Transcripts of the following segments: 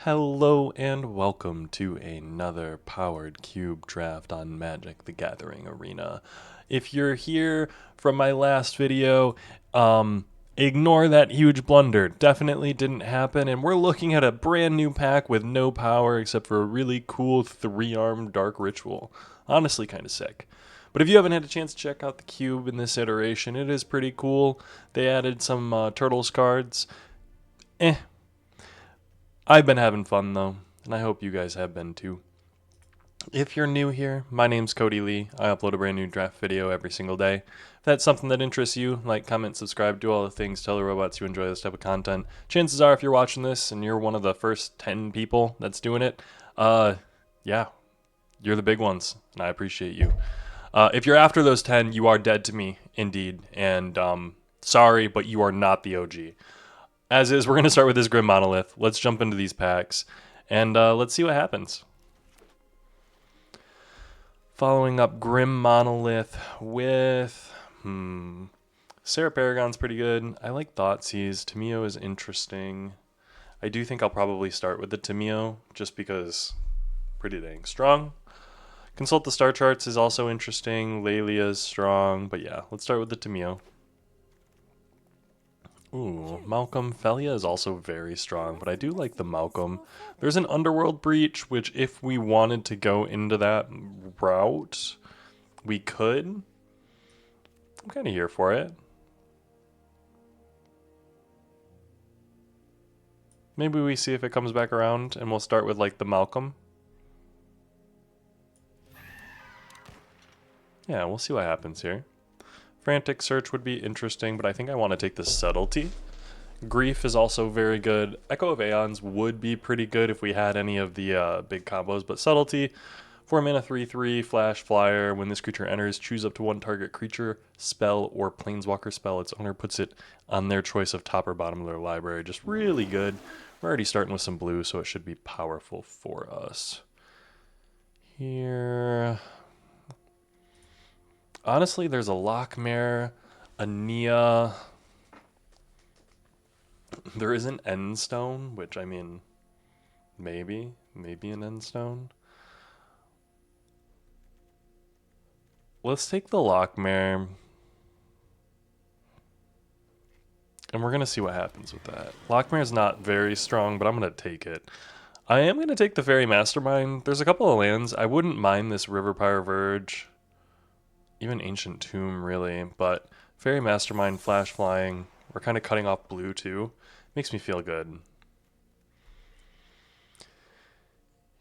Hello and welcome to another powered cube draft on Magic the Gathering Arena. If you're here from my last video, ignore that huge blunder. Definitely didn't happen, and we're looking at a brand new pack with no power except for a really cool 3-armed Dark Ritual. Honestly, kind of sick. But if you haven't had a chance to check out the cube in this iteration, it is pretty cool. They added some Turtles cards. I've been having fun though, and I hope you guys have been too. If you're new here, my name's Cody Lee. I upload a brand new draft video every single day. If that's something that interests you, like, comment, subscribe, do all the things, tell the robots you enjoy this type of content. Chances are, if you're watching this and you're one of the first 10 people that's doing it, yeah, you're the big ones, and I appreciate you. If you're after those 10, you are dead to me, indeed, and sorry, but you are not the OG. As is, we're going to start with this Grim Monolith. Let's jump into these packs, and let's see what happens. Following up Grim Monolith with... Sarah Paragon's pretty good. I like Thoughtseize. Tamiyo is interesting. I do think I'll probably start with the Tamiyo, just because pretty dang strong. Consult the Star Charts is also interesting. Lelia is strong, but yeah, let's start with the Tamiyo. Ooh, Malcolm Felia is also very strong, but I do like the Malcolm. There's an Underworld Breach, which if we wanted to go into that route, we could. I'm kind of here for it. Maybe we see if it comes back around, and we'll start with, like, the Malcolm. Yeah, we'll see what happens here. Frantic Search would be interesting, but I think I want to take the Subtlety. Grief is also very good. Echo of Aeons would be pretty good if we had any of the big combos, but Subtlety, 4 mana 3/3, flash, flyer. When this creature enters, choose up to one target creature, spell, or planeswalker spell. Its owner puts it on their choice of top or bottom of their library. Just really good. We're already starting with some blue, so it should be powerful for us. Here... Honestly, there's a Lockmare, a Nia. There is an Endstone, which, I mean, maybe an Endstone. Let's take the Lockmare. And we're going to see what happens with that. Lockmare's not very strong, but I'm going to take it. I am going to take the Fairy Mastermind. There's a couple of lands. I wouldn't mind this Riverpire Verge. Even Ancient Tomb, really, but Fairy Mastermind, Flash Flying, we're kind of cutting off blue, too. Makes me feel good.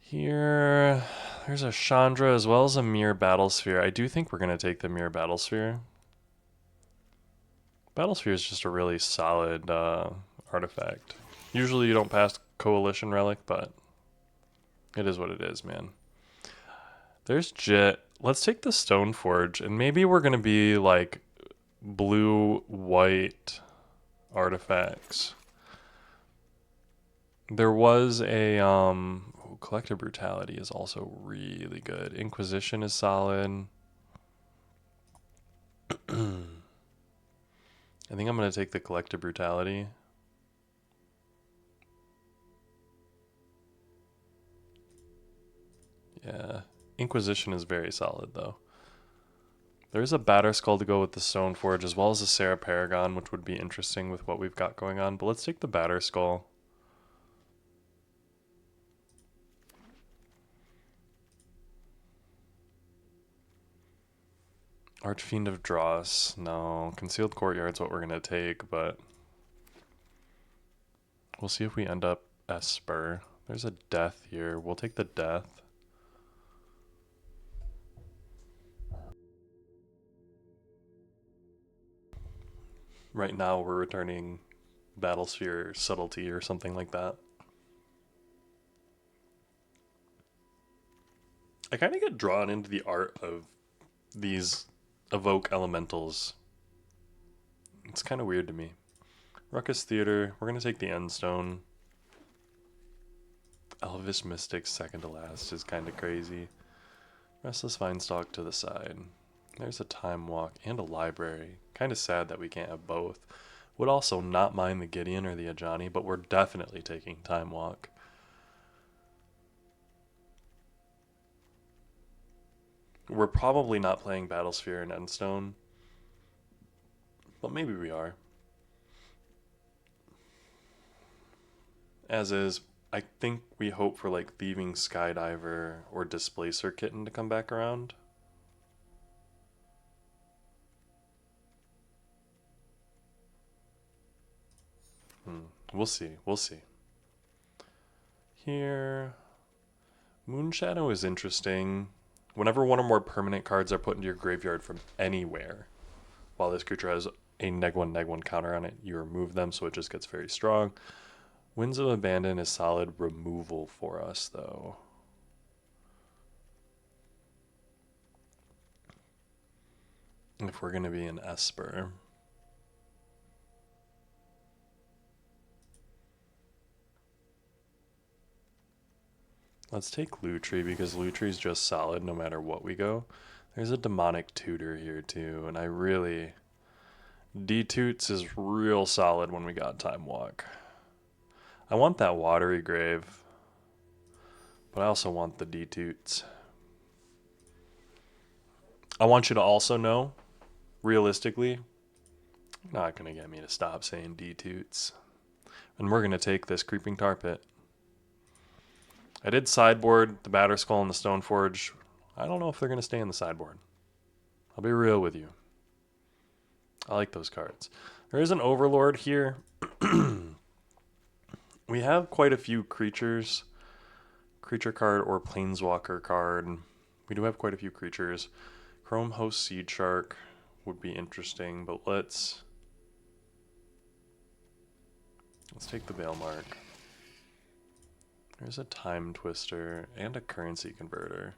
Here, there's a Chandra as well as a Mirror Battlesphere. I do think we're going to take the Mirror Battlesphere. Battlesphere is just a really solid artifact. Usually you don't pass Coalition Relic, but it is what it is, man. There's Jit. Let's take the Stoneforge, and maybe we're going to be, like, blue-white artifacts. There was a, Collective Brutality is also really good. Inquisition is solid. I think I'm going to take the Collective Brutality. Yeah. Inquisition is very solid, though. There's a Batterskull to go with the Stoneforge, as well as a Sarah Paragon, which would be interesting with what we've got going on. But let's take the Batterskull. Archfiend of Dross. No. Concealed Courtyard's what we're going to take, but we'll see if we end up Esper. There's a Death here. We'll take the Death. Right now we're returning Battlesphere Subtlety or something like that. I kind of get drawn into the art of these evoke elementals. It's kind of weird to me. Ruckus Theater, we're going to take the Endstone. Elvish Mystics second to last is kind of crazy. Restless Vinestalk to the side. There's a Time Walk and a Library. Kind of sad that we can't have both. Would also not mind the Gideon or the Ajani, but we're definitely taking Time Walk. We're probably not playing Battlesphere and Endstone, but maybe we are. As is, I think we hope for like Thieving Skydiver or Displacer Kitten to come back around. We'll see. We'll see. Here, Moonshadow is interesting. Whenever one or more permanent cards are put into your graveyard from anywhere, while this creature has a neg 1 counter on it, you remove them, so it just gets very strong. Winds of Abandon is solid removal for us, though. If we're going to be an Esper. Let's take Lutri because Lutri's just solid no matter what we go. There's a Demonic Tutor here too, and I really... D-Toots is real solid when we got Time Walk. I want that Watery Grave, but I also want the D-Toots. I want you to also know, realistically, you're not going to get me to stop saying D-Toots. And we're going to take this Creeping Tar Pit. I did sideboard the Batterskull and the Stoneforge. I don't know if they're going to stay in the sideboard. I'll be real with you. I like those cards. There is an Overlord here. We have quite a few creatures. Creature card or Planeswalker card. We do have quite a few creatures. Chrome Host Seed Shark would be interesting, but let's take the Veil Mark. There's a Time Twister and a Currency Converter.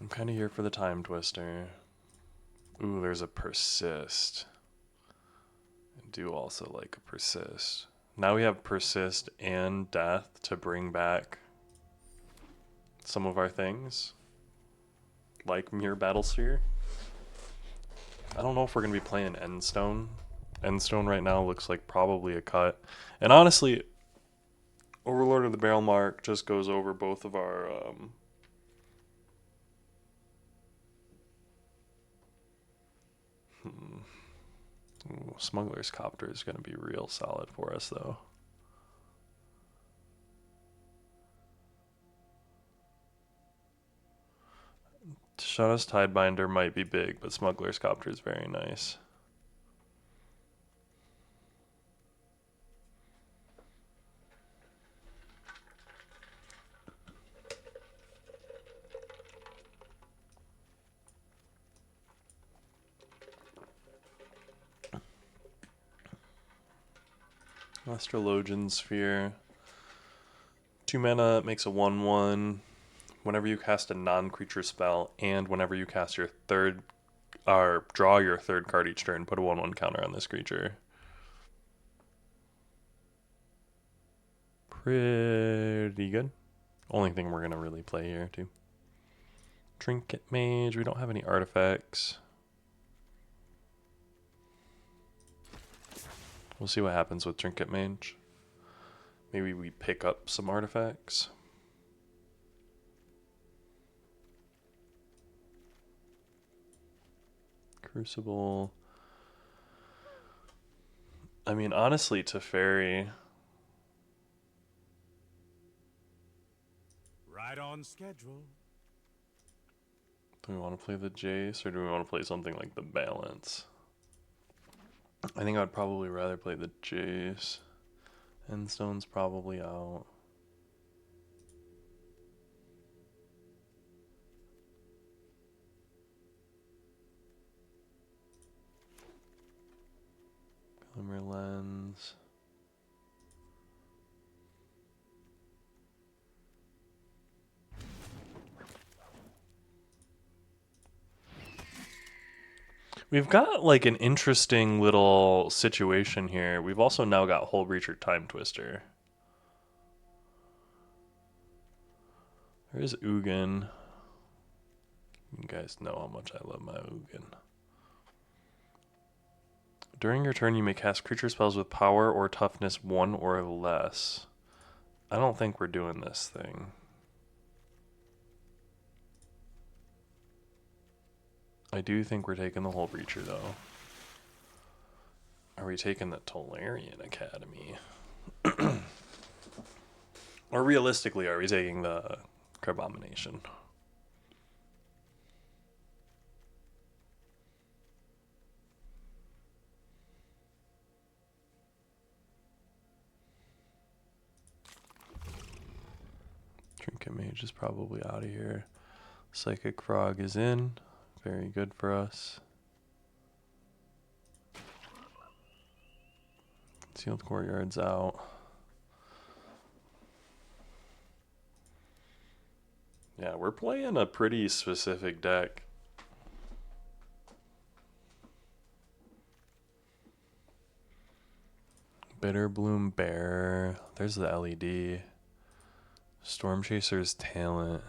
I'm kind of here for the Time Twister. Ooh, there's a Persist. I do also like a Persist. Now we have Persist and Death to bring back some of our things, like Mirror Battlesphere. I don't know if we're going to be playing Endstone. Endstone right now looks like probably a cut. And honestly, Overlord of the Barrel Mark just goes over both of our... Ooh, Smuggler's Copter is going to be real solid for us, though. Shadow's Tidebinder might be big, but Smuggler's Copter is very nice. Astrologian Sphere. 2 mana makes a 1/1. Whenever you cast a non-creature spell, and whenever you cast your third, or draw your third card each turn, put a 1/1 counter on this creature. Pretty good. Only thing we're gonna really play here too. Trinket Mage. We don't have any artifacts. We'll see what happens with Trinket Mage. Maybe we pick up some artifacts. Crucible. I mean, honestly, Teferi. Right on schedule. Do we want to play the Jace, or do we want to play something like the Balance? I think I'd probably rather play the Jace. Endstone's probably out. Glimmer Lens. We've got like an interesting little situation here. We've also now got Hull Breacher Time Twister. There is Ugin. You guys know how much I love my Ugin. During your turn, you may cast creature spells with power or toughness 1 or less. I don't think we're doing this thing. I do think we're taking the Hull Breacher, though. Are we taking the Tolarian Academy? Or realistically, are we taking the Carbomination? Trinket Mage is probably out of here. Psychic Frog is in. Very good for us. Sealed Courtyard's out. Yeah, we're playing a pretty specific deck. Bitterbloom Bear. There's the LED. Storm Chaser's Talent.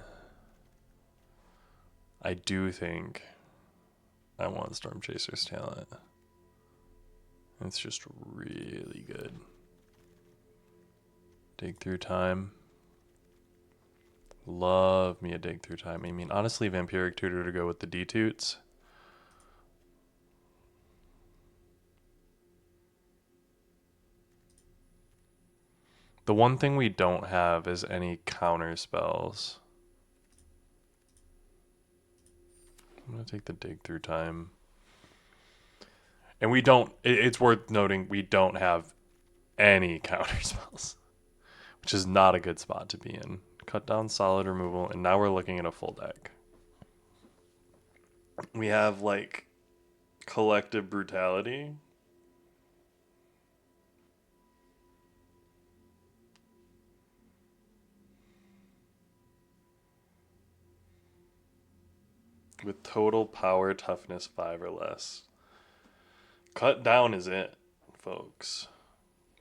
I do think I want Storm Chaser's Talent. It's just really good. Dig Through Time. Love me a Dig Through Time. I mean, honestly, Vampiric Tutor to go with the D-Toots. The one thing we don't have is any counter spells. I'm going to take the Dig Through Time. And we don't, it's worth noting, we don't have any counter spells, which is not a good spot to be in. Cut down, solid removal, and now we're looking at a full deck. We have, like, Collective Brutality. With total power, toughness 5 or less. Cut down is it, folks.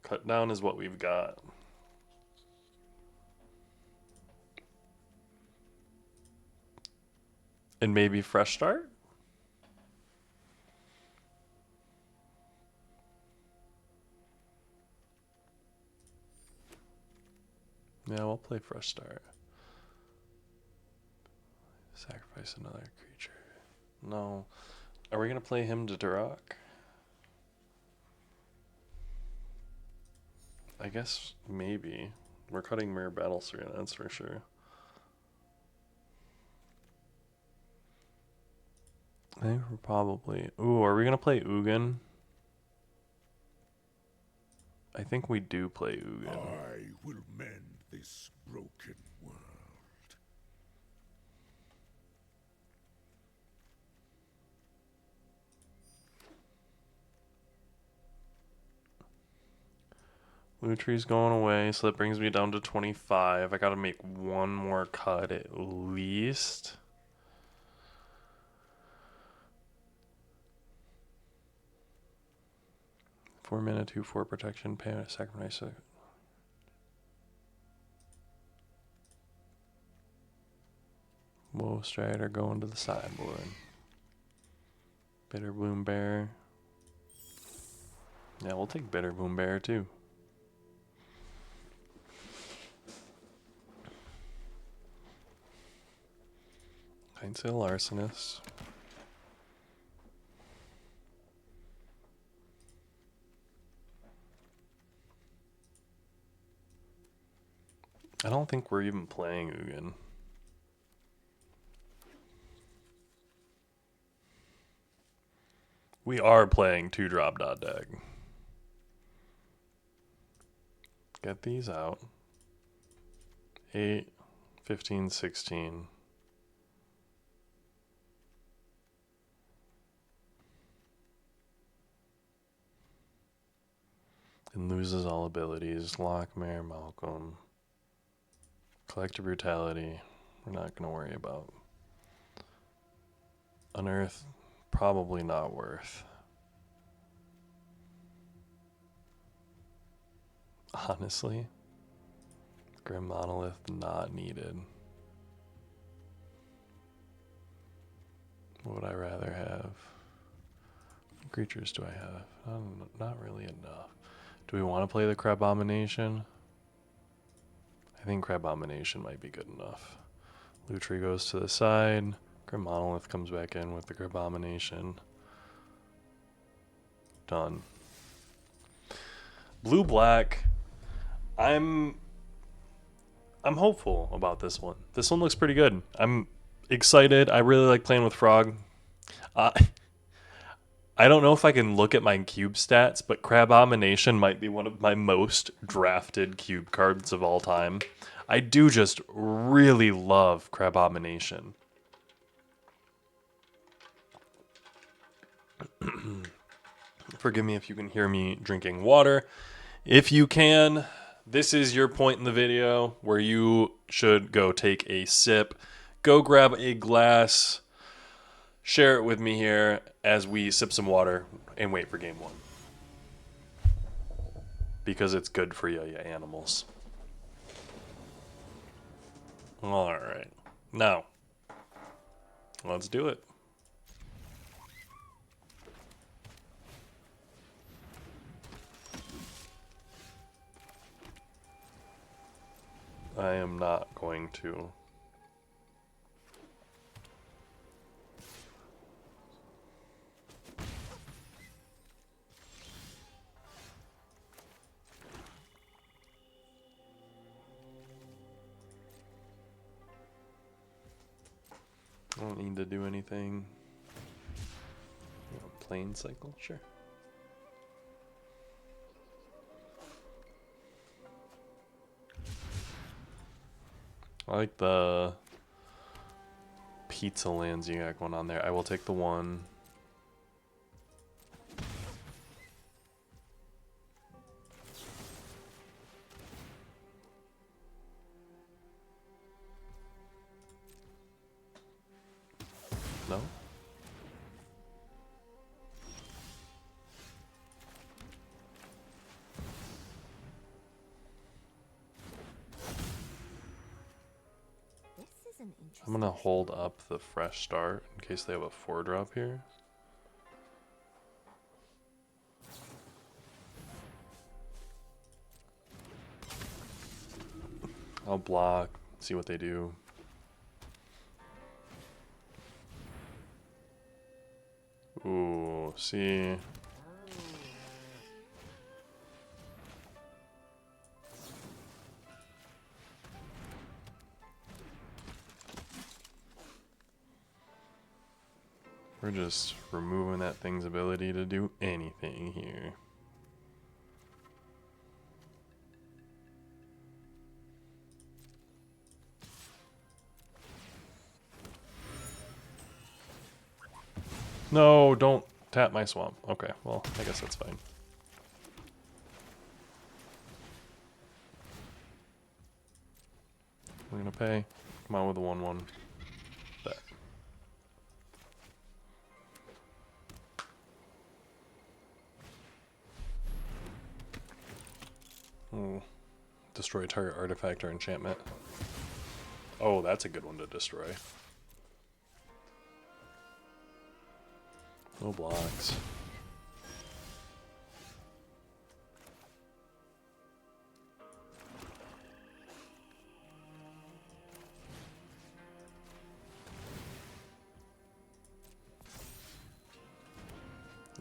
Cut down is what we've got. And maybe Fresh Start? Yeah, we'll play Fresh Start. Sacrifice another creature. No. Are we going to play him to Durok? I guess maybe. We're cutting Mirror Battlestar, that's for sure. I think we're probably... Ooh, are we going to play Ugin? I think we do play Ugin. I will mend this broken world. Lutry's going away, so that brings me down to 25. I gotta make one more cut at least. Four mana, 2/4 protection, pay a sacrifice. Whoa, Strider going to the sideboard. Bitterbloom Bear. Yeah, we'll take Bitterbloom Bear too. Kindsail Arsonist. I don't think we're even playing Ugin. We are playing 2-drop dot deck. Get these out. 8, 15, 16. And loses all abilities. Lockmare, Malcolm. Collective Brutality. We're not going to worry about. Unearth. Probably not worth. Honestly. Grim Monolith not needed. What would I rather have? What creatures do I have? Not really enough. Do we want to play the Crabomination? I think Crabomination might be good enough. Lutri goes to the side. Grim Monolith comes back in with the Grabomination. Done. Blue-black. I'm hopeful about this one. This one looks pretty good. I'm excited. I really like playing with Frog. Uh, I don't know if I can look at my cube stats, but Crabomination might be one of my most drafted cube cards of all time. I do just really love Crabomination. Forgive me if you can hear me drinking water. If you can, this is your point in the video where you should go take a sip. Go grab a glass. Share it with me here as we sip some water and wait for game one. Because it's good for you, you animals. Alright. Now, let's do it. I am not going to. I don't need to do anything. Plane cycle, sure. I like the pizza lands you got going on there. I will take the one. No? I'm gonna hold up the fresh start in case they have a 4-drop here. I'll block, see what they do. Ooh, see. We're just removing that thing's ability to do anything here. No, don't tap my swamp. Okay, well, I guess that's fine. We're gonna pay. Come on with a 1/1. Bet. Ooh. Destroy target artifact or enchantment. Oh, that's a good one to destroy. No blocks.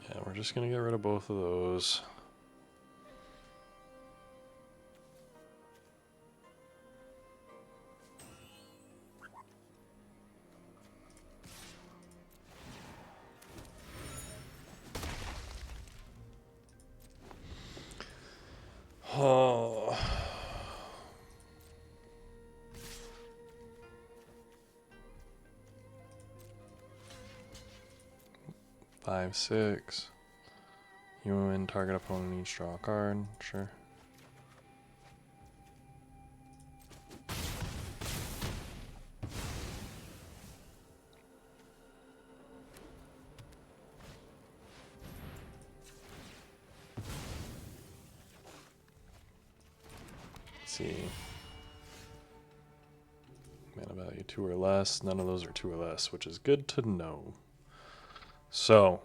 Yeah, we're just gonna get rid of both of those. Oh. 5, 6. You win, target opponent needs draw a card. Sure. Let's see. Mana value 2 or less. None of those are 2 or less, which is good to know. So.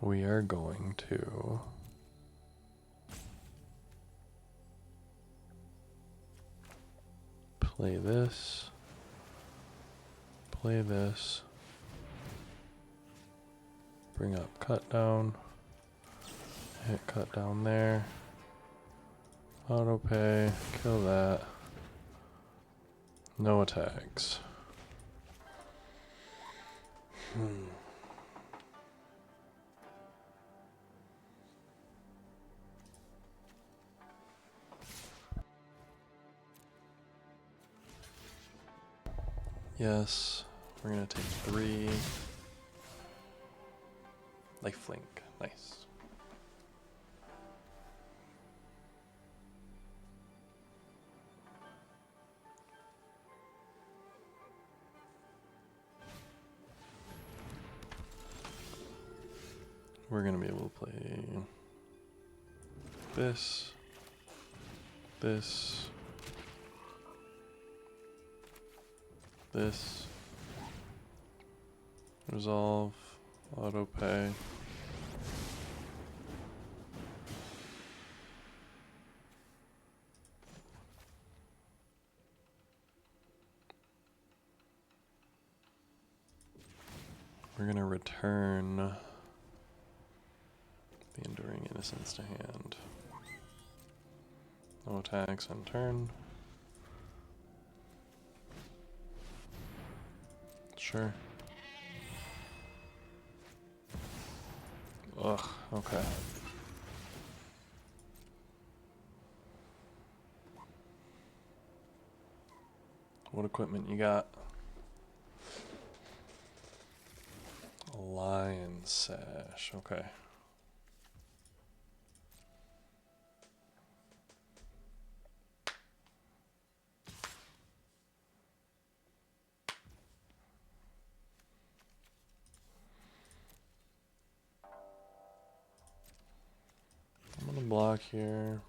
we are going to play this, bring up cut down, hit cut down there, auto pay, kill that, no attacks. Yes, we're gonna take 3. Lifelink, nice. We're gonna be able to play this, this, this, resolve, auto pay. We're gonna return the Enduring Innocence to hand. No attacks on turn. Sure. Ugh, okay. What equipment you got? Lion Sash, okay. I'm gonna block here.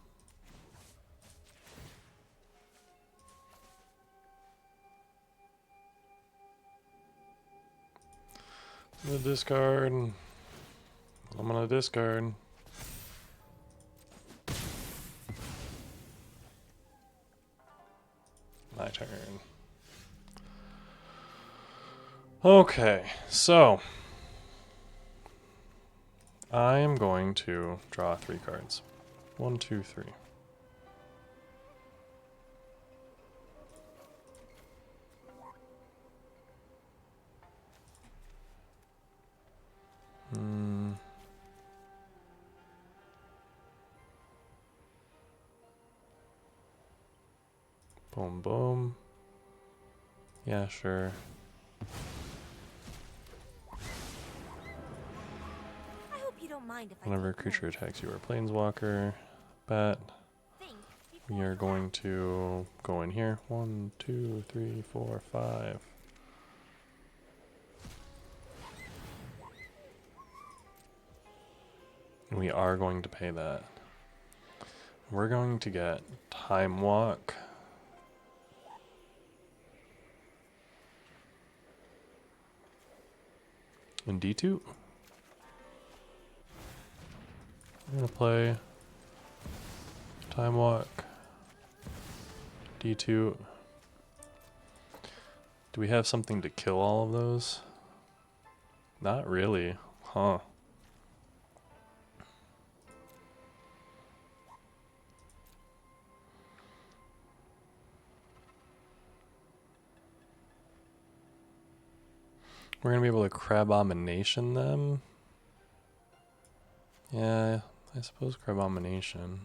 I'm gonna discard. I'm gonna discard. My turn. Okay, so I am going to draw 3 cards. 1, 2, 3. Boom, boom. Yeah, sure. I hope you don't mind if Whenever a creature attacks you or planeswalker, bat, we are going to go in here. 1, 2, 3, 4, 5. We are going to pay that. We're going to get Time Walk. And D2. I'm going to play Time Walk. D2. Do we have something to kill all of those? Not really. Huh. We're going to be able to Crabomination them. Yeah, I suppose Crabomination.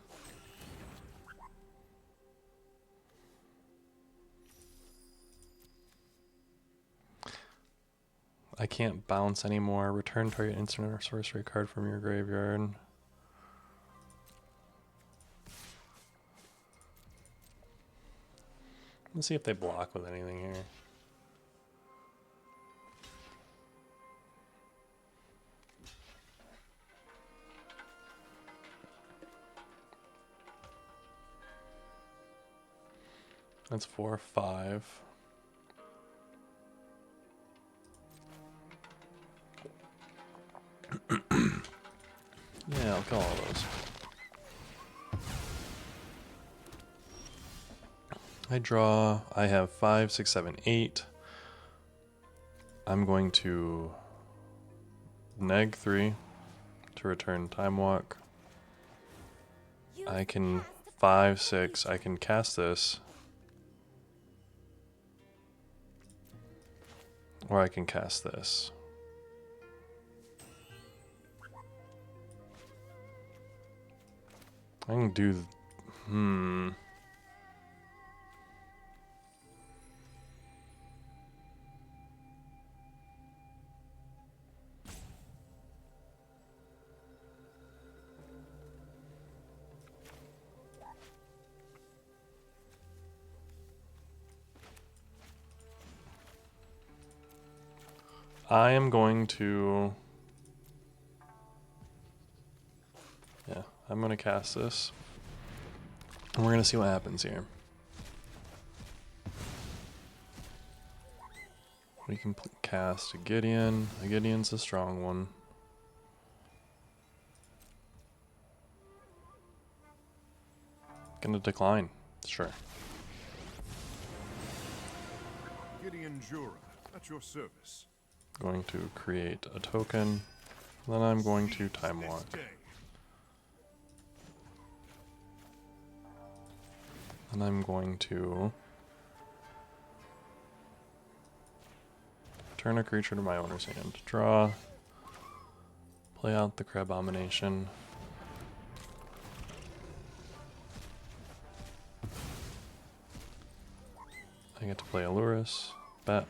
I can't bounce anymore. Return target instant or sorcery card from your graveyard. Let's see if they block with anything here. That's 4, 5. I draw. I have 5, 6, 7, 8. I'm going to neg 3 to return Time Walk. I can 5, 6. I can cast this. Or I can cast this. I can do... I am going to... Yeah, I'm going to cast this. And we're going to see what happens here. We can cast a Gideon. A Gideon's a strong one. Gonna decline. Sure. Gideon Jura, at your service. Going to create a token. Then I'm going to Time Walk. And I'm going to turn a creature to my owner's hand. Draw. Play out the Crabomination. I get to play Aluris. Bet.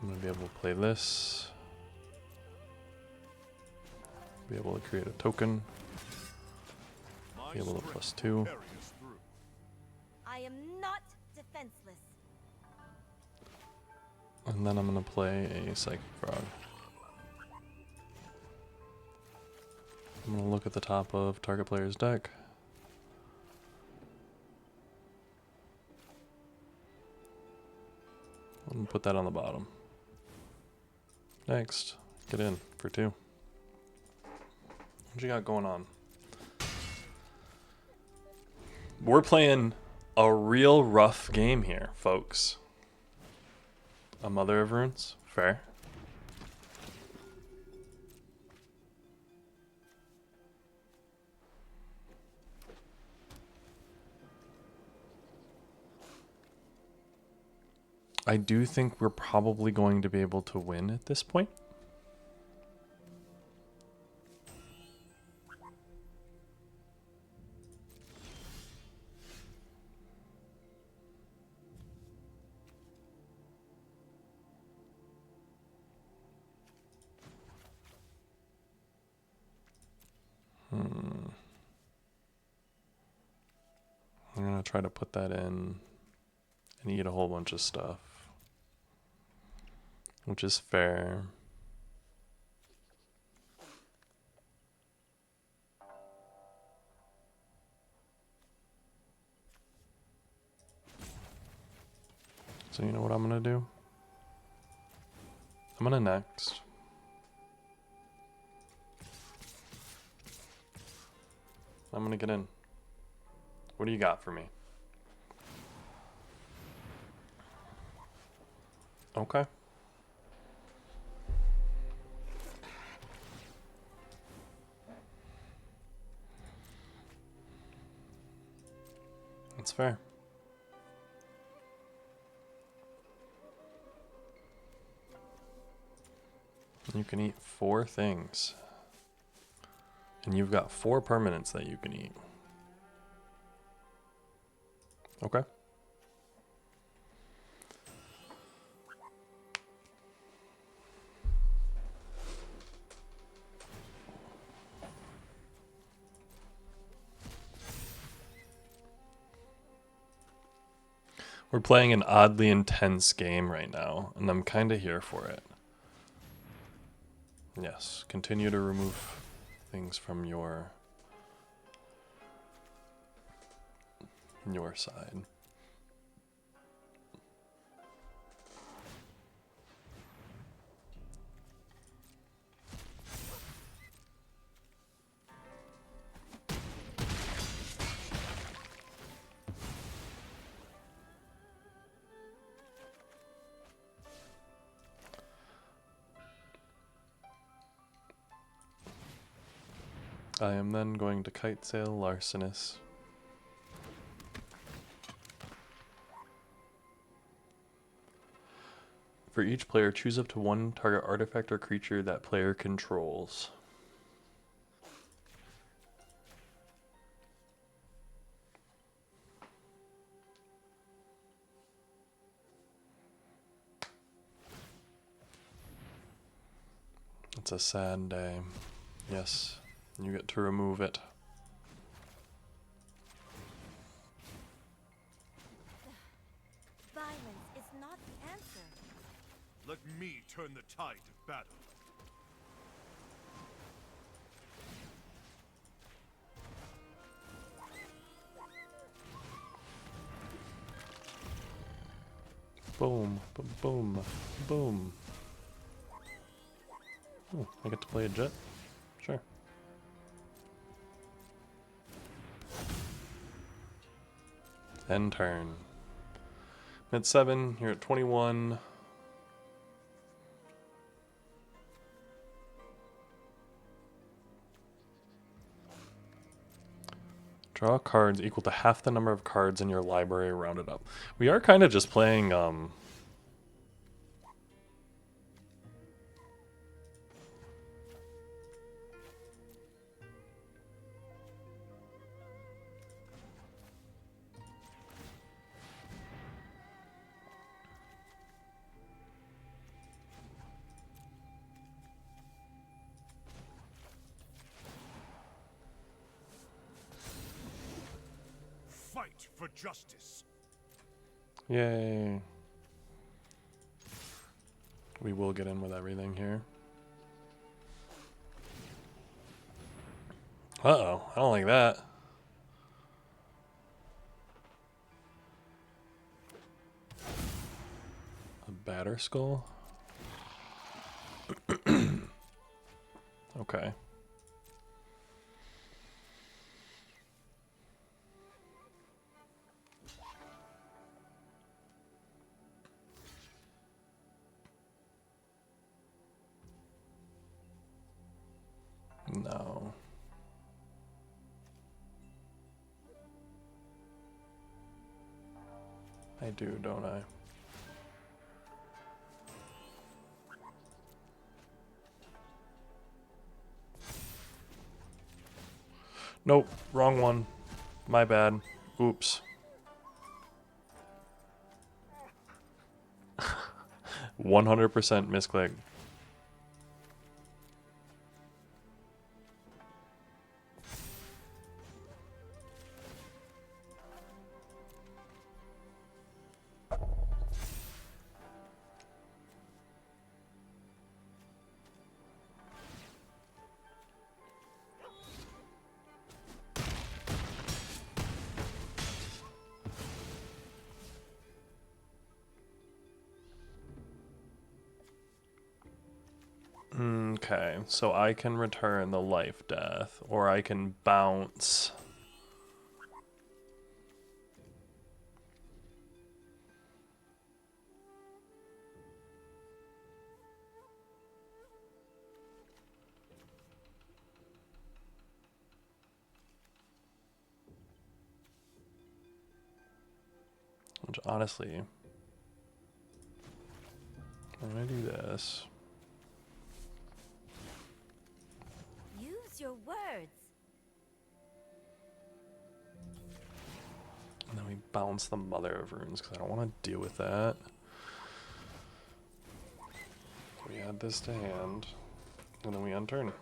I'm going to be able to play this. Be able to create a token. Be able to +2. I am not defenseless. And then I'm going to play a Psychic Frog. I'm going to look at the top of target player's deck. I'm going to put that on the bottom. Next, get in for 2. What you got going on? We're playing a real rough game here, folks. A Mother of Runes? Fair. I do think we're probably going to be able to win at this point. I'm going to try to put that in and eat a whole bunch of stuff, which is fair. So you know what I'm going to do? I'm going to next. I'm going to get in. What do you got for me? Okay. That's fair. You can eat 4 things. And you've got 4 permanents that you can eat. Okay. We're playing an oddly intense game right now, and I'm kind of here for it. Yes, continue to remove things from your side. I am then going to kite sail Larcenous. For each player, choose up to one target artifact or creature that player controls. It's a sad day. Yes, you get to remove it. Violence is not the answer. Let me turn the tide of battle. Boom, boom, boom. Oh, I get to play a jet? Sure. End turn. Mid 7, you're at 21. Draw cards equal to half the number of cards in your library rounded up. We are kind of just playing Fight for justice. yay. We will get in with everything here. Uh-oh, I don't like that. A batter skull? Okay. No. I do, don't I? Nope, wrong one. My bad. Oops. 100% misclick. Okay, so I can return the life death, or I can bounce. Which honestly, I'm gonna do this. Use your words. And then we bounce the Mother of Runes, because I don't want to deal with that. We add this to hand, and then we unturn.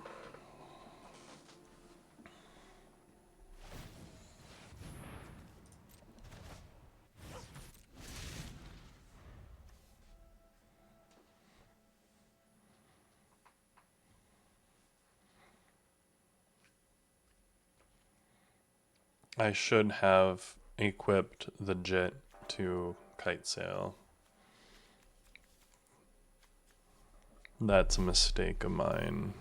I should have equipped the jet to kite sail. That's a mistake of mine.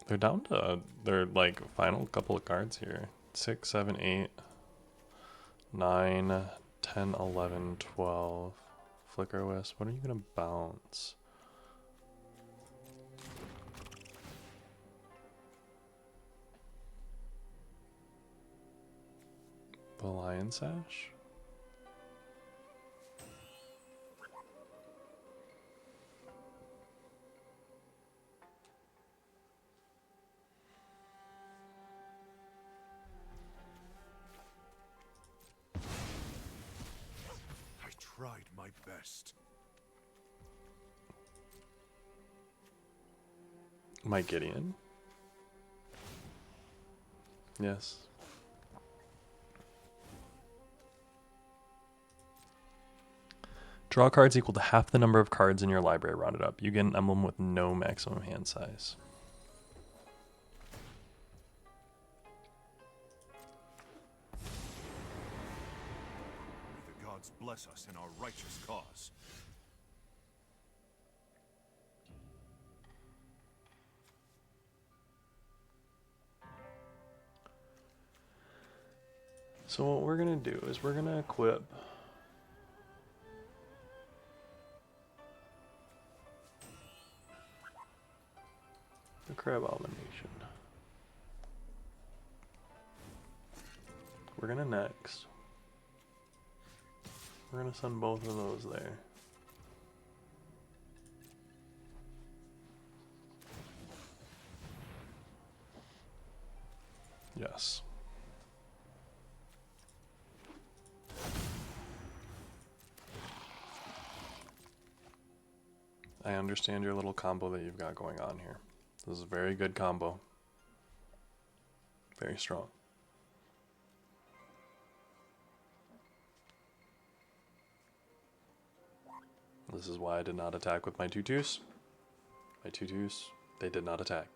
They're down to their like final couple of cards here. 6, 7, 8, 9, 10, 11, 12. Flicker Wisp. What are you gonna bounce? Lion Sash? I tried my best. Mike Gideon? Yes. Draw cards equal to half the number of cards in your library rounded up. You get an emblem with no maximum hand size. May the gods bless us in our righteous cause. So what we're going to do is we're going to equip the Crab Abomination. We're going to next. We're going to send both of those there. Yes. I understand your little combo that you've got going on here. This is a very good combo. Very strong. This is why I did not attack with my tutus. My tutus, they did not attack.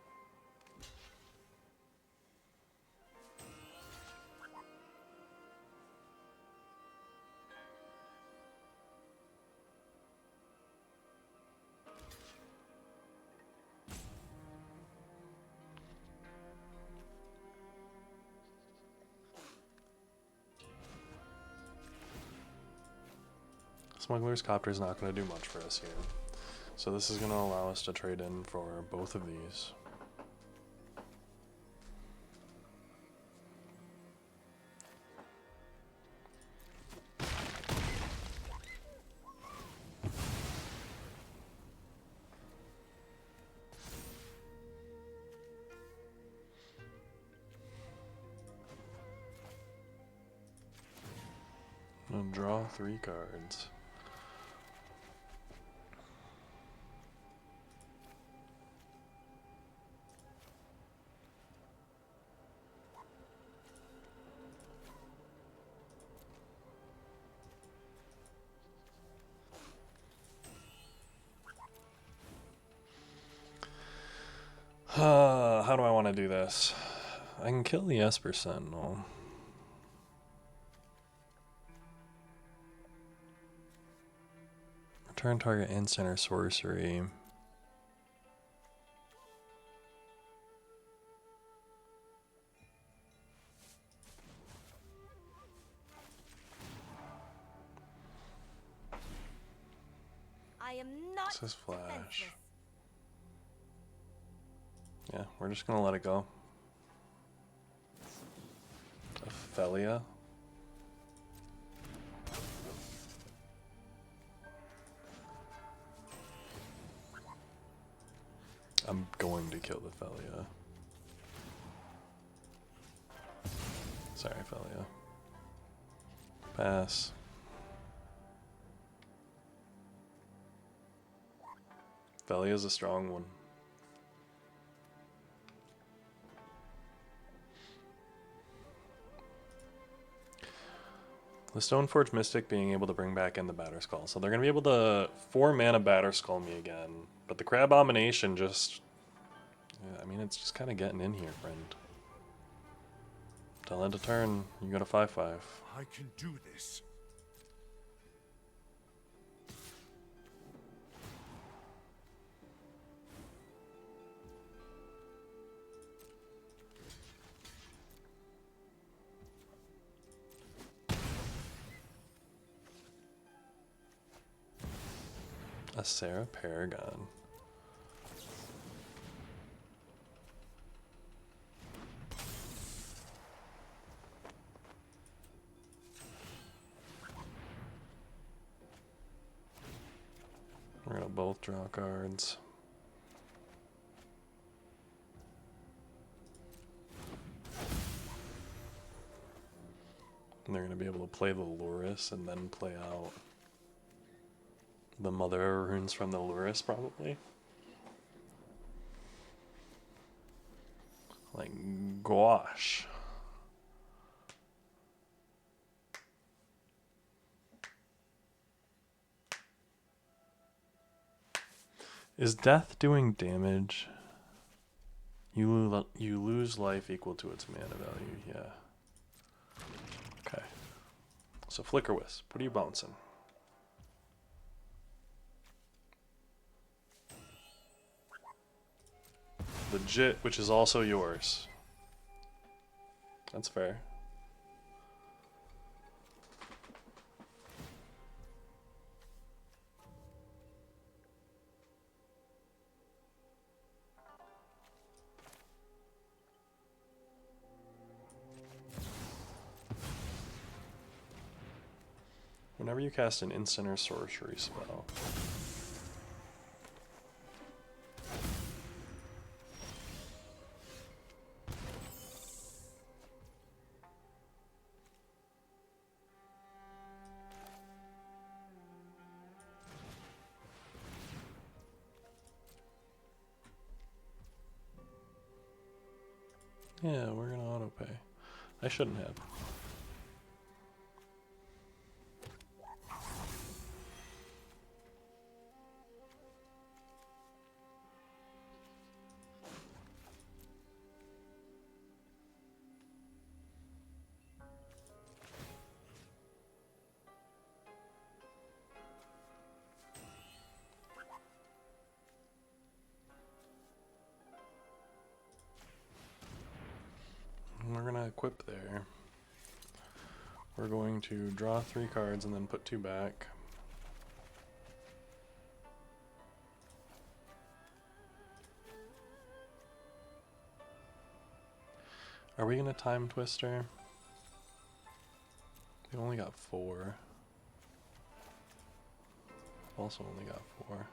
Smuggler's Copter is not going to do much for us here. So this is going to allow us to trade in for both of these. And draw 3 cards. How do I want to do this? I can kill the Esper Sentinel. Return target instant or sorcery. I am not This is Flash. defenseless. Yeah, we're just gonna let it go. Ophelia. I'm going to kill the Ophelia. Sorry, Ophelia. Pass. Ophelia's a strong one. The Stoneforge Mystic being able to bring back in the Batterskull. So they're going to be able to 4-mana Batterskull me again. But the Crab Abomination just... yeah, I mean, it's just kind of getting in here, friend. Till end of turn, you got a 5/5. I can do this. A Sarah Paragon. We're gonna both draw cards. And they're gonna be able to play the Lurrus and then play out the Mother runes from the Lurrus, probably. Like, gosh. Is death doing damage? You lose life equal to its mana value, yeah. Okay. So Flicker Wisp, what are you bouncing? Legit, which is also yours. That's fair. Whenever you cast an instant or sorcery spell, yeah, we're gonna autopay. I shouldn't have. We're gonna equip there. We're going to draw 3 cards and then put 2 back. Are we gonna time twister? We only got 4. Also only got 4.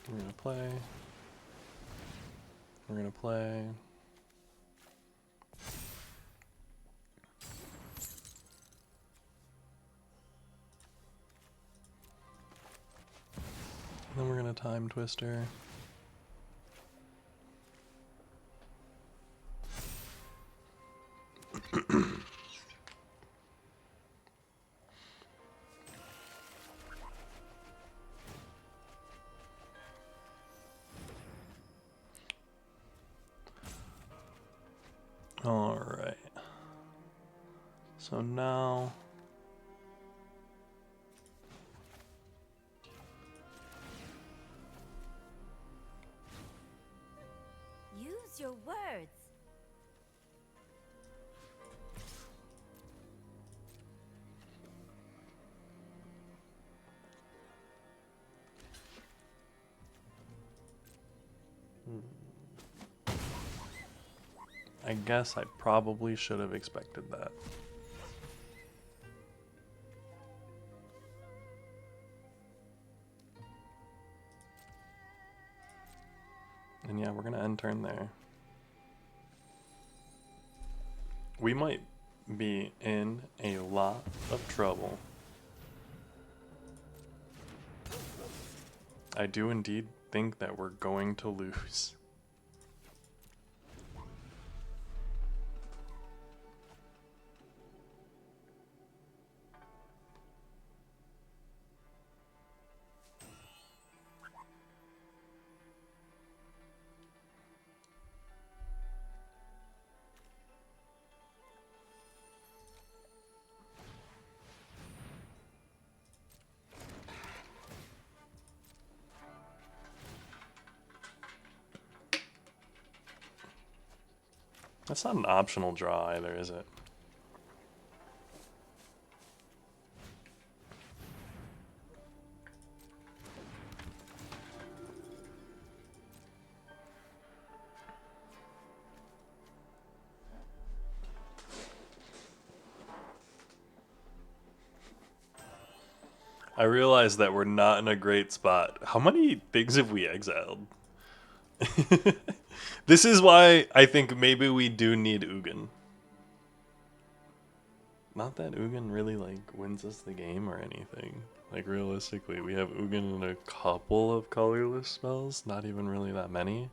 We're gonna play. We're gonna play. Then we're gonna time twister. All right. So now Use your words. I guess I probably should have expected that. And yeah, we're gonna end turn there. We might be in a lot of trouble. I do indeed think that we're going to lose. That's not an optional draw either, is it? I realize that we're not in a great spot. How many things have we exiled? This is why I think maybe we do need Ugin. Not that Ugin really like wins us the game or anything. Like realistically, we have Ugin in a couple of colorless spells, not even really that many.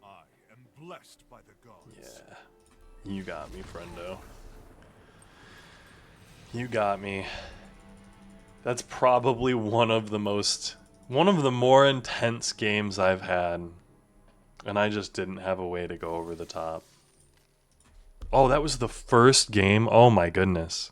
I am blessed by the gods. Yeah. You got me, friendo. You got me. That's probably one of the more intense games I've had. And I just didn't have a way to go over the top. Oh, that was the first game? Oh my goodness.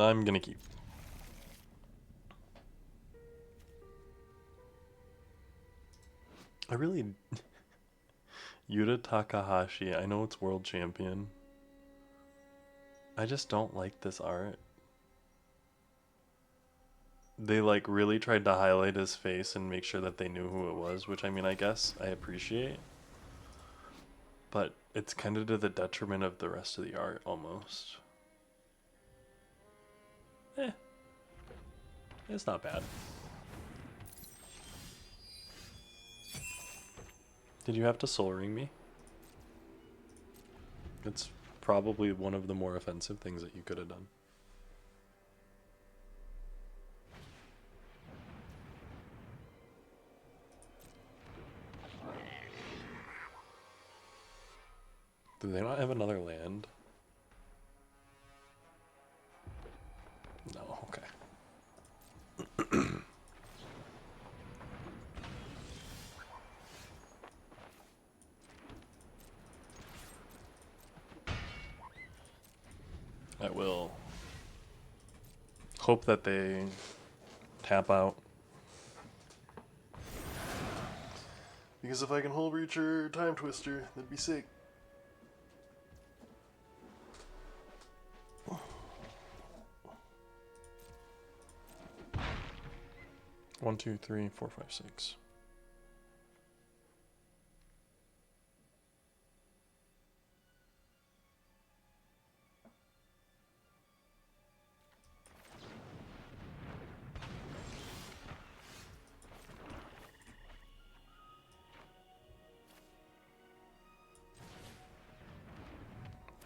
I'm gonna keep. I really... Yuta Takahashi, I know it's world champion. I just don't like this art. They like really tried to highlight his face and make sure that they knew who it was, which I mean, I guess I appreciate. But it's kind of to the detriment of the rest of the art, almost. It's not bad. Did you have to soul ring me? It's probably one of the more offensive things that you could have done. Do they not have another land? No, okay. I will hope that they tap out. Because if I can Hull Breacher or Time Twister, that'd be sick. One, two, three, four, five, six.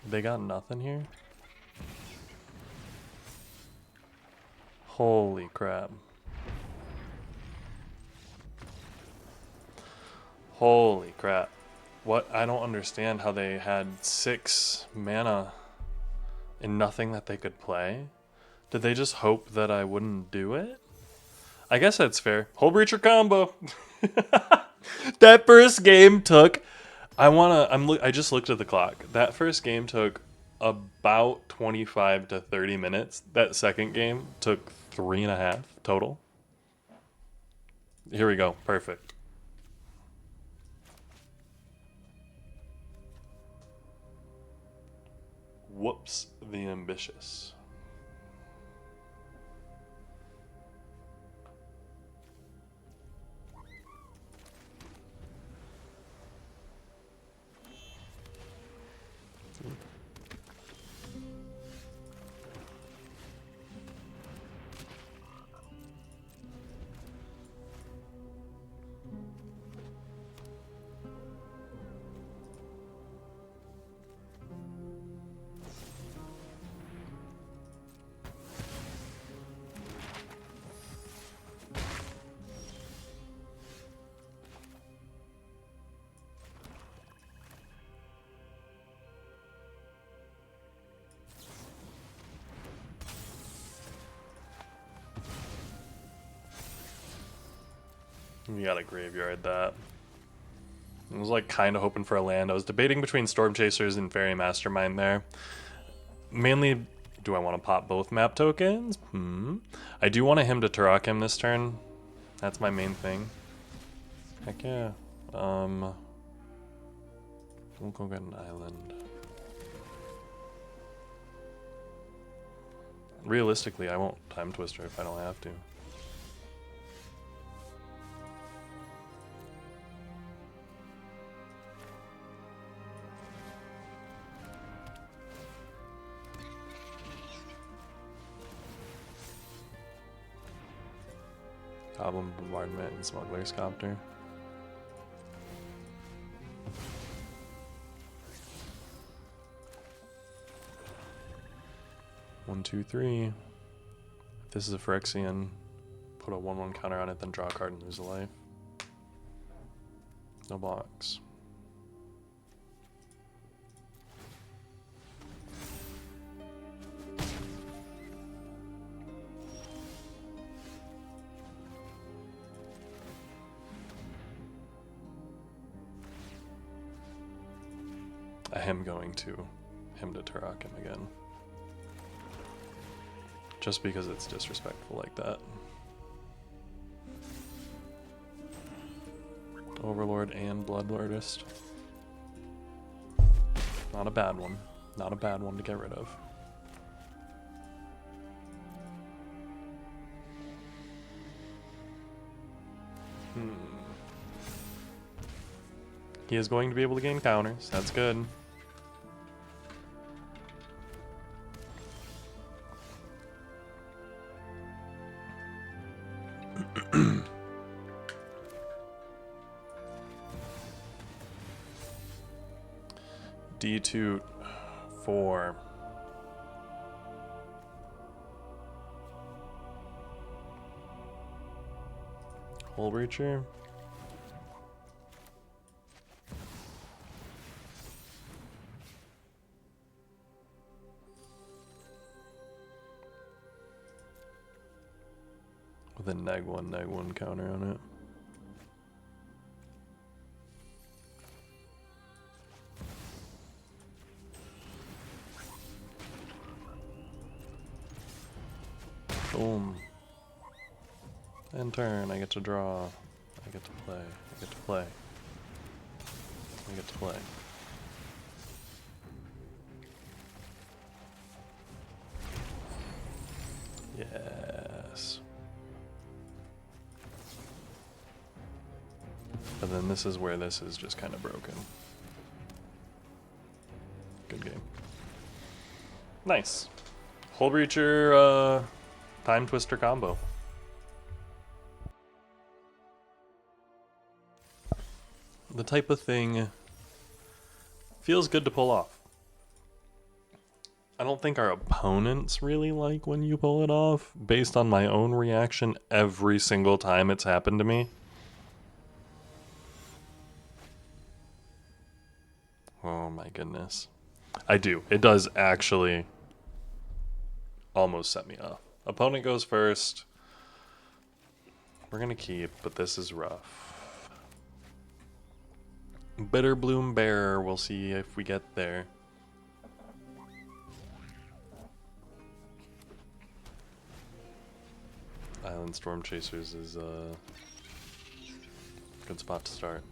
They got nothing here? Holy crap. Holy crap. What? I don't understand how they had 6 mana and nothing that they could play. Did they just hope that I wouldn't do it? I guess that's fair. Hull Breacher combo. That first game took... I just looked at the clock. That first game took about 25 to 30 minutes. That second game took 3.5 total. Here we go. Perfect. Whoops, the ambitious. You gotta graveyard that. I was like kind of hoping for a land. I was debating between Storm Chasers and Fairy Mastermind there. Mainly, do I want to pop both map tokens? I do want him to Turok him this turn. That's my main thing. Heck yeah. We'll go get an island. Realistically, I won't Time Twister if I don't have to. Goblin Bombardment and Smuggler's Copter. One, two, three. If this is a Phyrexian, put a 1/1 counter on it, then draw a card and lose a life. No blocks. I am going to him to Turok him again. Just because it's disrespectful like that. Overlord and Bloodlordist. Not a bad one. Not a bad one to get rid of. He is going to be able to gain counters. That's good. D2 4. Hole Breacher. With a neg 1 counter on it. Boom. End turn, I get to draw. I get to play. I get to play. I get to play. Yes. But then this is where this is just kind of broken. Good game. Nice. Hole Breacher, Time Twister combo. The type of thing feels good to pull off. I don't think our opponents really like when you pull it off, based on my own reaction every single time it's happened to me. Oh my goodness. I do. It does actually almost set me off. Opponent goes first. We're gonna keep, but this is rough. Bitter Bloom Bearer, we'll see if we get there. Island Storm Chasers is a good spot to start.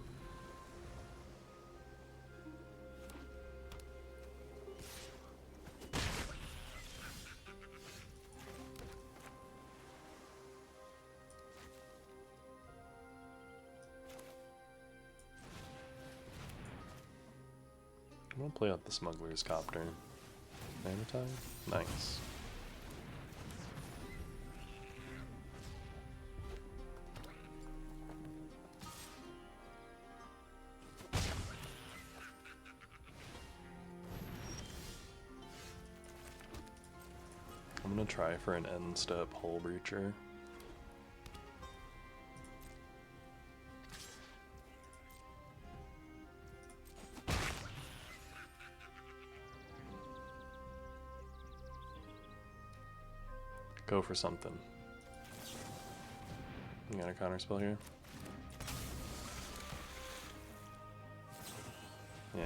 I'm gonna play out the Smuggler's Copter. Mana Nice. I'm gonna try for an end step Hole Breacher. Go for something. You got a counter spell here? Yeah.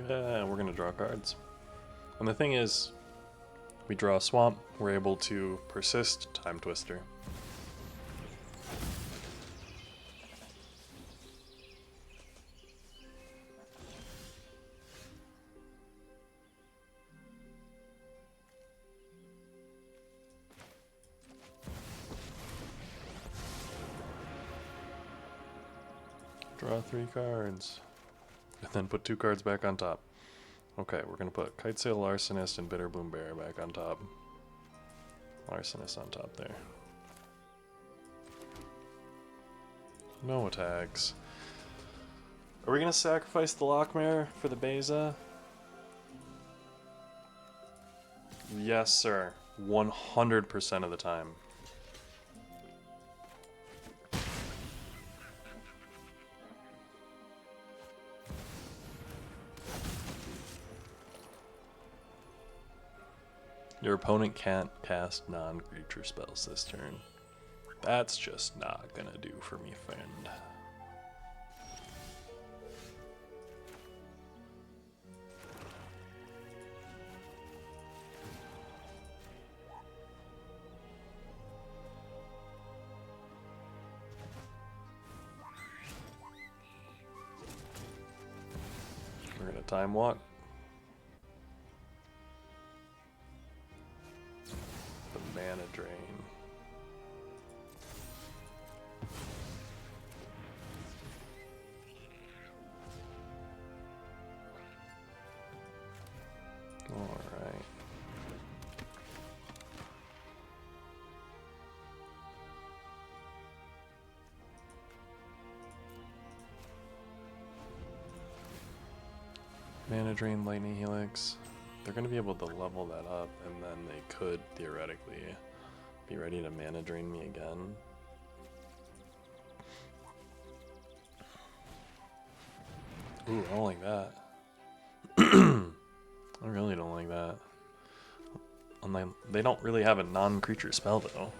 Yeah, we're gonna draw cards. And the thing is, we draw a swamp, we're able to persist Time Twister. Draw 3 cards. And then put 2 cards back on top. Okay, we're gonna put Kitesail Larcenist and Bitter Boom Bear back on top. Larcenist on top there. No attacks. Are we gonna sacrifice the Lockmare for the Beza? Yes, sir. 100% of the time. Your opponent can't cast non-creature spells this turn. That's just not gonna do for me, friend. We're gonna time walk. The mana drain. Alright. Mana drain, lightning helix. They're going to be able to level that up, and then they could theoretically be ready to mana drain me again. Ooh, I don't like that. I really don't like that. And they don't really have a non-creature spell, though.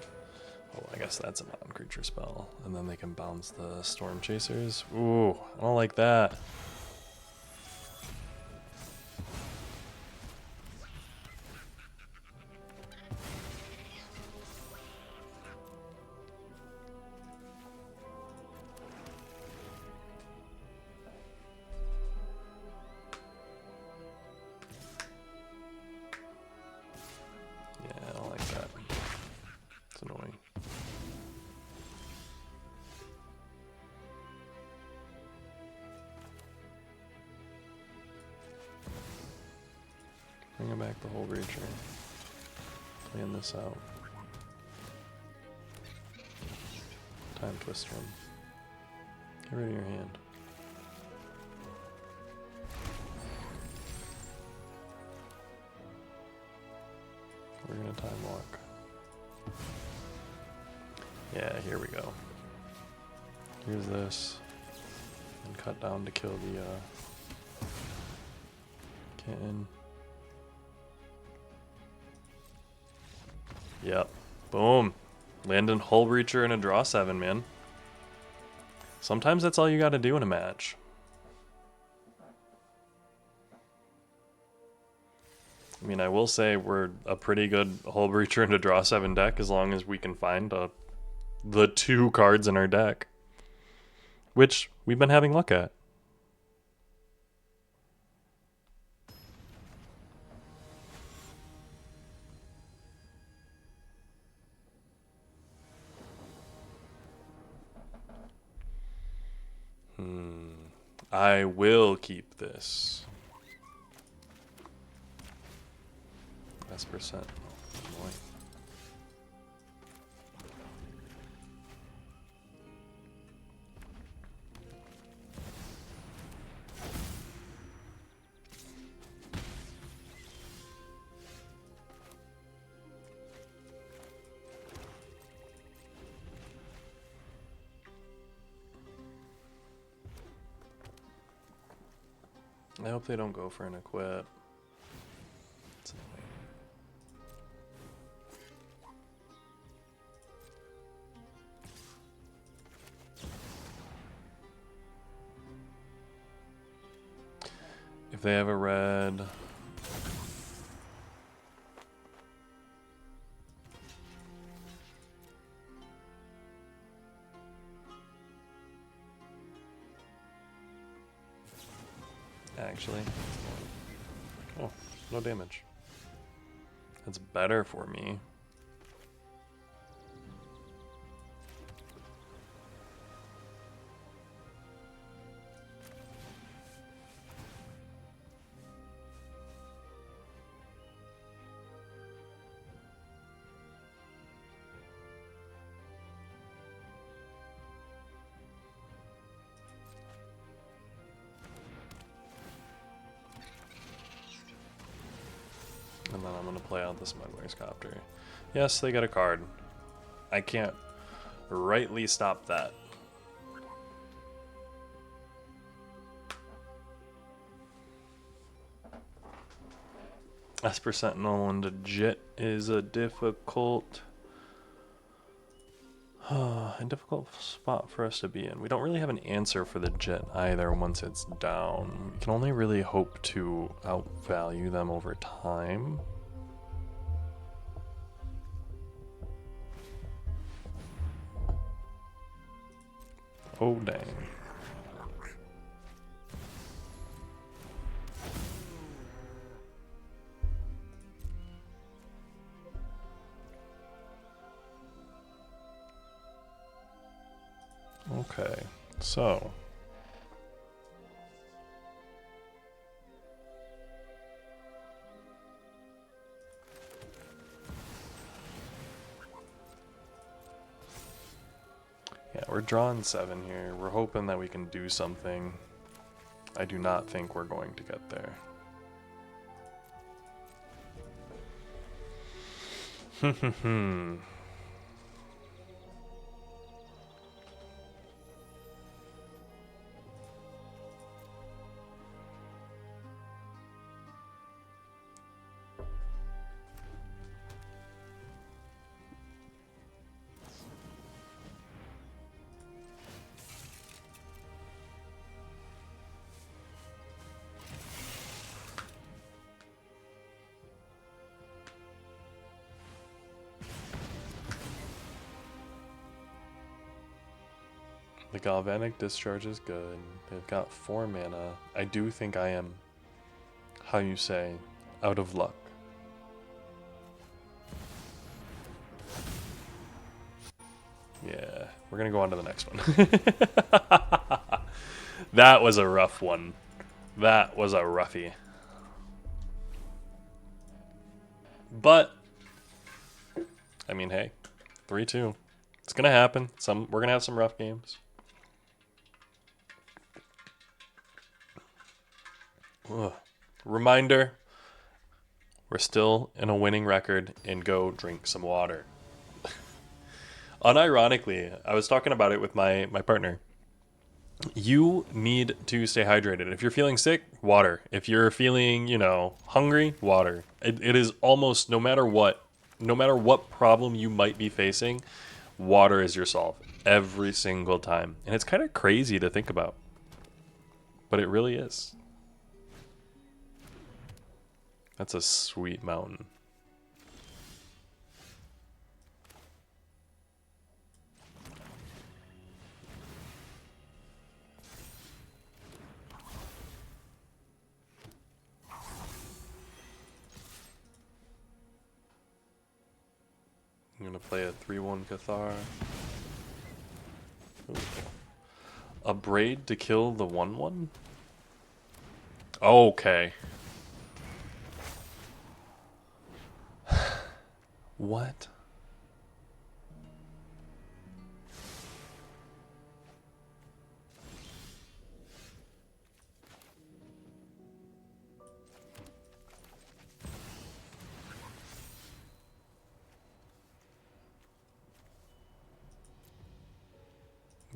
Oh, I guess that's a non-creature spell. And then they can bounce the Storm Chasers. Ooh, I don't like that. Yeah, I don't like that. It's annoying. Bring back the whole Breacher. Plan this out. Time Twister him. Get rid of your hand. We're gonna time walk. Yeah, here we go. Here's this. And cut down to kill the kitten. Yep. Boom. Landon Hull Breacher and a draw 7, man. Sometimes that's all you gotta do in a match. I mean, I will say we're a pretty good Hull Breacher and a draw 7 deck as long as we can find the 2 cards in our deck. Which we've been having luck at. I will keep this. Last percent. Annoying. I hope they don't go for an equip. It's annoying. If they have a red... Actually. Oh, no damage. That's better for me. And then I'm going to play out the Smuggler's Copter. Yes, they get a card. I can't rightly stop that. Esper Sentinel and a Jit is a difficult spot for us to be in. We don't really have an answer for the Jit either once it's down. We can only really hope to outvalue them over time. Oh, dang. Okay, so yeah, we're drawing 7 here. We're hoping that we can do something. I do not think we're going to get there. The Galvanic Discharge is good. They've got 4 mana. I do think I am, how you say, out of luck. Yeah, we're gonna go on to the next one. That was a rough one. That was a roughie. But, I mean, hey, 3-2. It's gonna happen. We're gonna have some rough games. Ugh. Reminder, we're still in a winning record, and go drink some water. Unironically, I was talking about it with my partner. You need to stay hydrated. If you're feeling sick, water. If you're feeling, hungry, water. It is almost no matter what problem you might be facing, water is your solve every single time. And it's kind of crazy to think about, but it really is. That's a sweet mountain. I'm gonna play a 3-1 Cathar. Ooh. A Braid to kill the 1-1? Okay. What?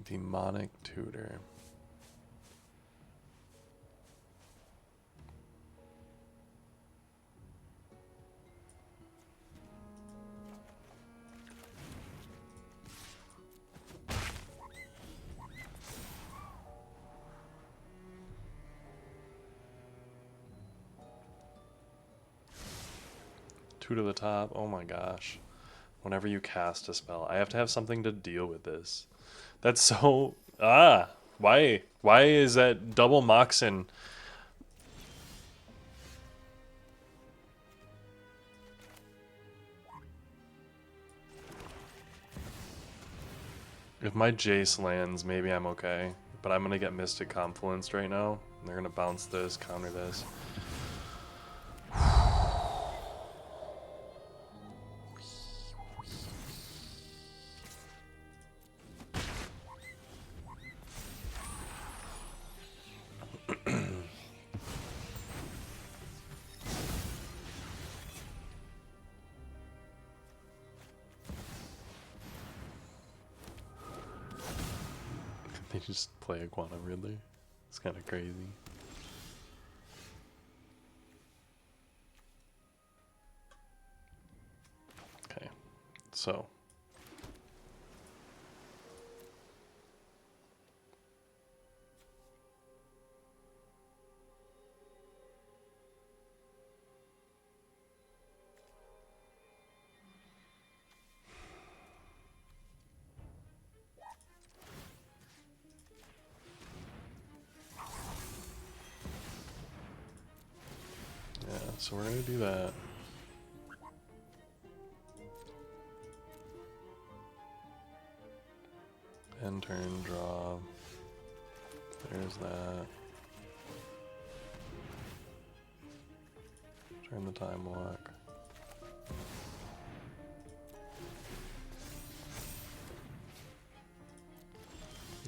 Demonic Tutor. 2 to the top. Oh my gosh. Whenever you cast a spell, I have to have something to deal with this. That's so... Why? Why is that double Moxen? If my Jace lands, maybe I'm okay. But I'm going to get Mystic Confluenced right now. And they're going to bounce this, counter this. They just play Iguana, really? It's kind of crazy. Okay, so. So we're going to do that. End turn, draw. There's that. Turn the time walk.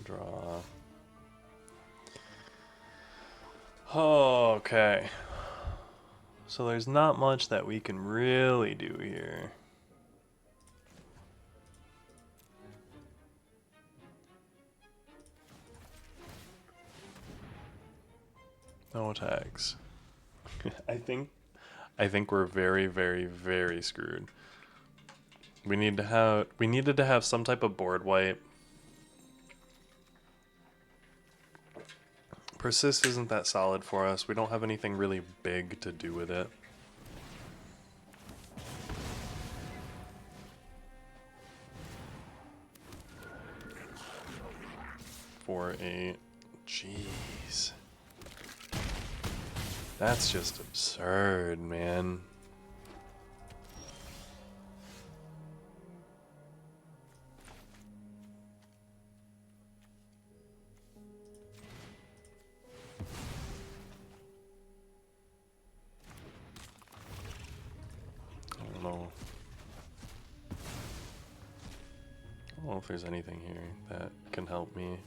Draw. Okay. So there's not much that we can really do here. No attacks. I think we're very, very, very screwed. We needed to have some type of board wipe. Persist isn't that solid for us. We don't have anything really big to do with it. For a... Jeez. That's just absurd, man. I don't know if there's anything here that can help me.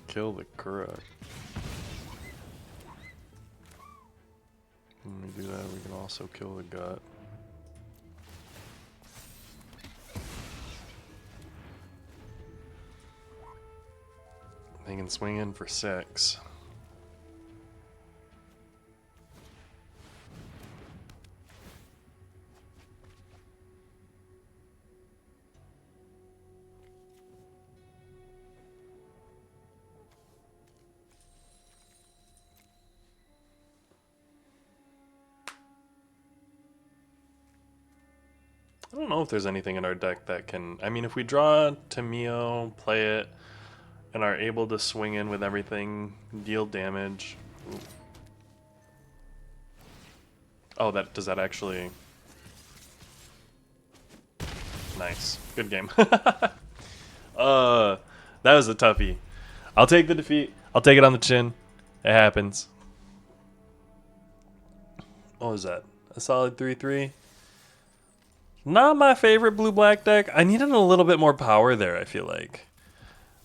Kill the Kura. When we do that, we can also kill the gut. They can swing in for 6. I don't know if there's anything in our deck that can... I mean, if we draw Tamiyo, play it, and are able to swing in with everything, deal damage... Ooh. Oh, does that actually... Nice. Good game. That was a toughie. I'll take the defeat. I'll take it on the chin. It happens. What was that? A solid 3-3? Not my favorite blue-black deck. I needed a little bit more power there, I feel like.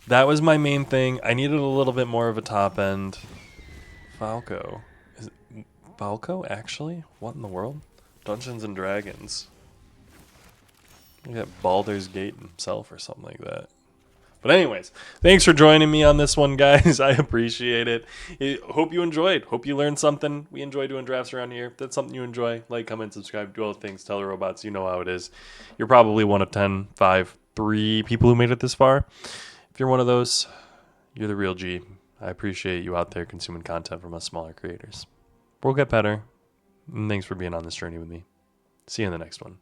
That was my main thing. I needed a little bit more of a top end. Falco. Is it Falco, actually? What in the world? Dungeons and Dragons. You got Baldur's Gate himself or something like that. But anyways, thanks for joining me on this one, guys. I appreciate it. Hope you enjoyed. Hope you learned something. We enjoy doing drafts around here. If that's something you enjoy, like, comment, subscribe, do all the things. Tell the robots. You know how it is. You're probably one of 10, 5, 3 people who made it this far. If you're one of those, you're the real G. I appreciate you out there consuming content from us smaller creators. We'll get better. And thanks for being on this journey with me. See you in the next one.